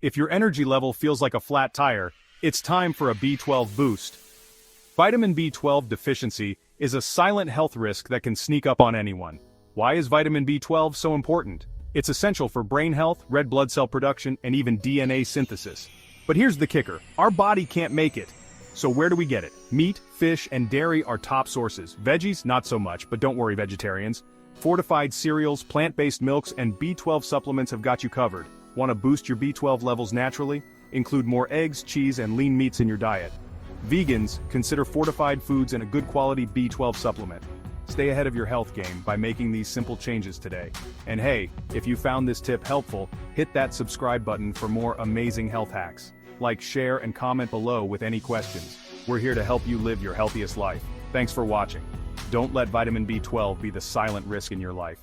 If your energy level feels like a flat tire, it's time for a B12 boost. Vitamin B12 deficiency is a silent health risk that can sneak up on anyone. Why is vitamin B12 so important? It's essential for brain health, red blood cell production, and even DNA synthesis. But here's the kicker, our body can't make it. So where do we get it? Meat, fish, and dairy are top sources. Veggies, not so much, but don't worry vegetarians. Fortified cereals, plant-based milks, and B12 supplements have got you covered. Want to boost your B12 levels naturally? Include more eggs, cheese, and lean meats in your diet. Vegans, consider fortified foods and a good quality B12 supplement. Stay ahead of your health game by making these simple changes today. And hey, if you found this tip helpful, hit that subscribe button for more amazing health hacks. Like, share, and comment below with any questions. We're here to help you live your healthiest life. Thanks for watching. Don't let vitamin B12 be the silent risk in your life.